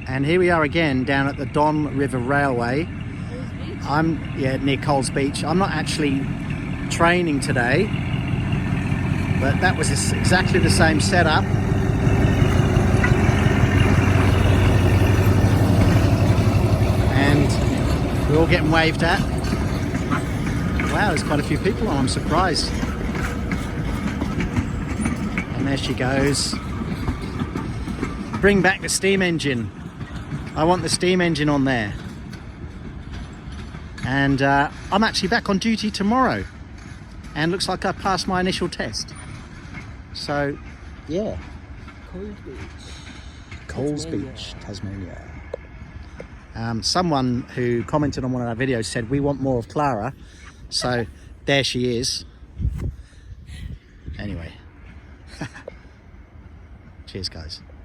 And here we are again down at the Don River Railway. I'm near Coles Beach. I'm not actually training today, but that was exactly the same setup. And we're all getting waved at. Wow, there's quite a few people on, I'm surprised. And there she goes. Bring back the steam engine. I want the steam engine on there. And I'm actually back on duty tomorrow. And looks like I passed my initial test. So, yeah. Coles Beach, Tasmania. Someone who commented on one of our videos said, we want more of Clara. So, there she is. Anyway. Cheers, guys.